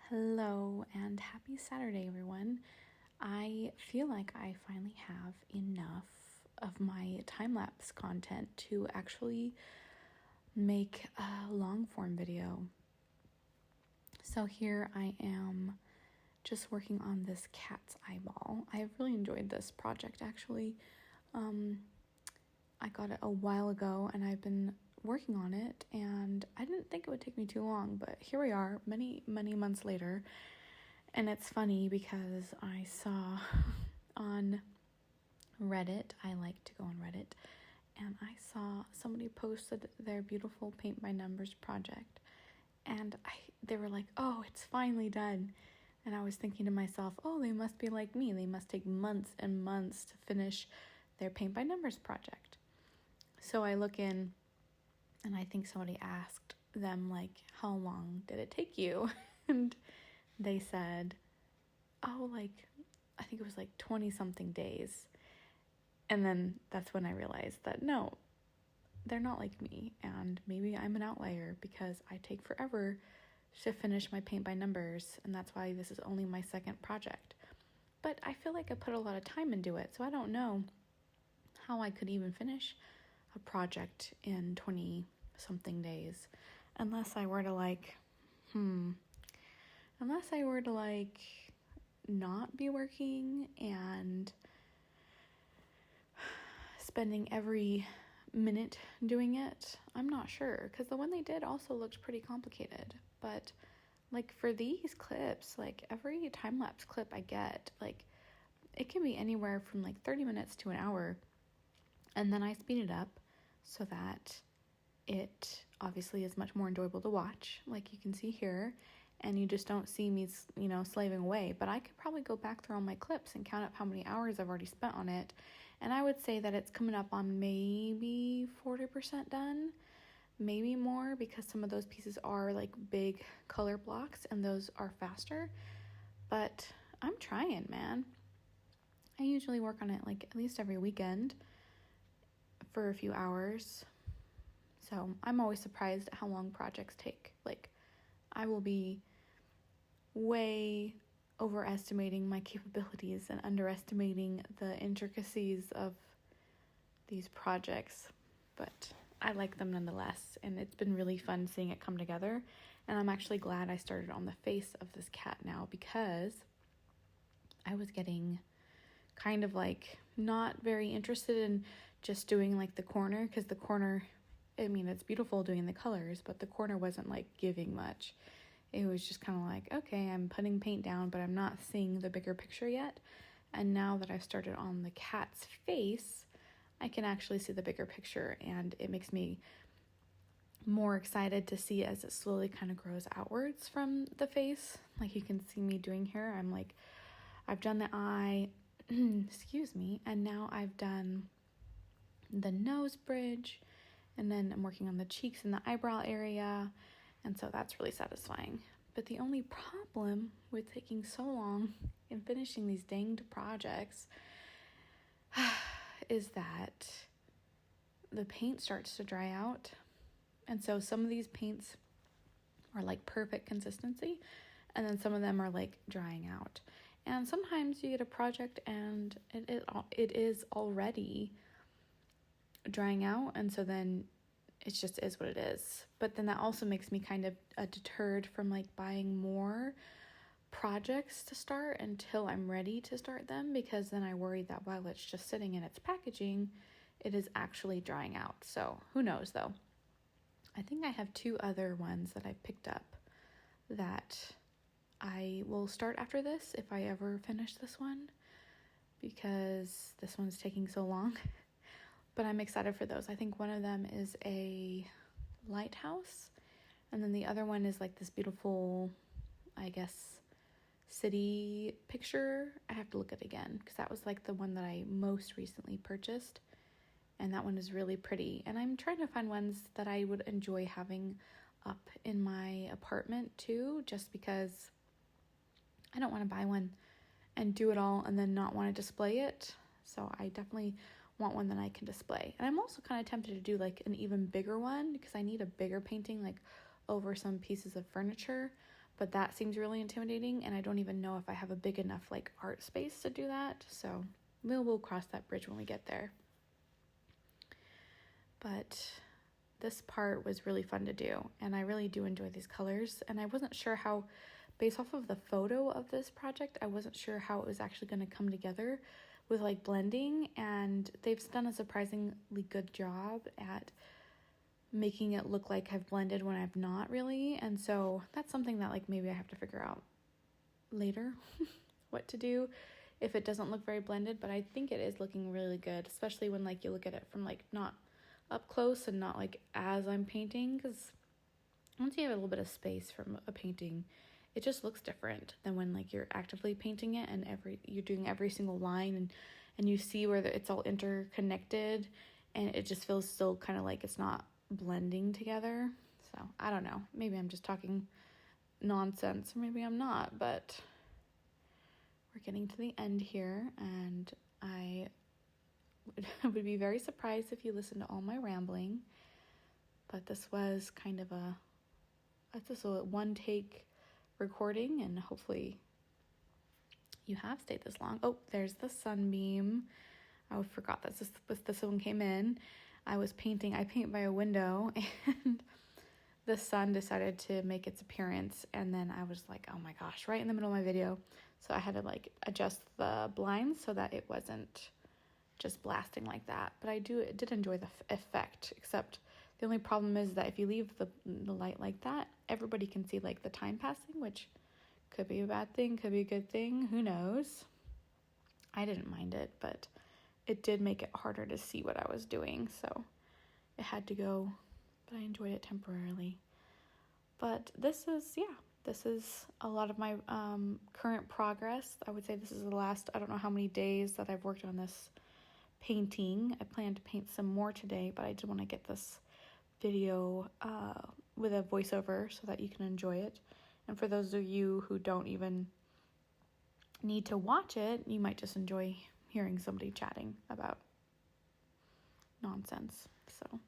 Hello and happy Saturday, everyone. I feel like I finally have enough of my time-lapse content to actually make a long form video. So here I am just working on this cat's eyeball. I've really enjoyed this project actually. I got it a while ago and I've been working on it, and I didn't think it would take me too long, but here we are many months later. And it's funny because I saw on Reddit, I like to go on Reddit, and I saw somebody posted their beautiful paint by numbers project, and they were like, oh, it's finally done. And I was thinking to myself, oh, they must be like me. They must take months and months to finish their paint by numbers project. So I look in, and I think somebody asked them, like, how long did it take you? And they said, oh, I think it was 20 something days. And then that's when I realized that no, they're not like me. And maybe I'm an outlier because I take forever to finish my paint by numbers. And that's why this is only my second project. But I feel like I put a lot of time into it. So I don't know how I could even finish a project in 20 something days. Unless I were to not be working and spending every minute doing it. I'm not sure, because the one they did also looked pretty complicated. But for these clips, every time-lapse clip I get, it can be anywhere from 30 minutes to an hour. And then I speed it up so that it obviously is much more enjoyable to watch, like you can see here, and you just don't see me, slaving away. But I could probably go back through all my clips and count up how many hours I've already spent on it, and I would say that it's coming up on maybe 40% done, maybe more, because some of those pieces are big color blocks and those are faster. But I'm trying, man. I usually work on it at least every weekend for a few hours. So I'm always surprised at how long projects take. I will be way overestimating my capabilities and underestimating the intricacies of these projects, but I like them nonetheless, and it's been really fun seeing it come together. And I'm actually glad I started on the face of this cat now, because I was getting kind of not very interested in just doing the corner, because the corner, it's beautiful doing the colors, but the corner wasn't giving much. It was just kind of okay, I'm putting paint down, but I'm not seeing the bigger picture yet. And now that I've started on the cat's face, I can actually see the bigger picture, and it makes me more excited to see as it slowly kind of grows outwards from the face. Like you can see me doing here. I've done the eye, excuse me, and now I've done the nose bridge, and then I'm working on the cheeks and the eyebrow area, and so that's really satisfying. But the only problem with taking so long in finishing these danged projects is that the paint starts to dry out. And so some of these paints are perfect consistency, and then some of them are drying out. And sometimes you get a project and it is already drying out, and so then it just is what it is. But then that also makes me kind of deterred from buying more projects to start until I'm ready to start them, because then I worry that while it's just sitting in its packaging, it is actually drying out. So who knows though. I think I have 2 other ones that I picked up that I will start after this if I ever finish this one, because this one's taking so long. But I'm excited for those. I think one of them is a lighthouse, and then the other one is this beautiful, I guess, city picture. I have to look at it again, because that was the one that I most recently purchased, and that one is really pretty. And I'm trying to find ones that I would enjoy having up in my apartment too, just because I don't want to buy one and do it all and then not want to display it. So I definitely want one that I can display. And I'm also kind of tempted to do an even bigger one, because I need a bigger painting over some pieces of furniture. but that seems really intimidating, and I don't even know if I have a big enough like art space to do that. So we'll cross that bridge when we get there. But this part was really fun to do, and I really do enjoy these colors, and I wasn't sure how, based off of the photo of this project, I wasn't sure how it was actually going to come together with like blending, and they've done a surprisingly good job at making it look like I've blended when I've not really, and so that's something that like maybe I have to figure out later what to do if it doesn't look very blended, but I think it is looking really good, especially when like you look at it from like not up close and not like as I'm painting, because once you have a little bit of space from a painting, it just looks different than when like you're actively painting it and you're doing every single line, and you see where it's all interconnected, and it just feels still kind of like it's not blending together. So I don't know, maybe I'm just talking nonsense, or maybe I'm not, but we're getting to the end here, and I would be very surprised if you listened to all my rambling, but this was kind of a one take recording, and hopefully you have stayed this long. Oh, there's the sunbeam. I forgot that this one came in. I paint by a window, and the sun decided to make its appearance, and then I was like, oh my gosh, right in the middle of my video. So I had to like adjust the blinds so that it wasn't just blasting like that. But I did enjoy the effect, except the only problem is that if you leave the light like that, everybody can see like the time passing, which could be a bad thing, could be a good thing, who knows. I didn't mind it, but it did make it harder to see what I was doing, so it had to go, but I enjoyed it temporarily. But this is a lot of my current progress. I would say this is the last, I don't know how many days that I've worked on this painting. I plan to paint some more today, but I did want to get this video with a voiceover so that you can enjoy it. And for those of you who don't even need to watch it, you might just enjoy hearing somebody chatting about nonsense. So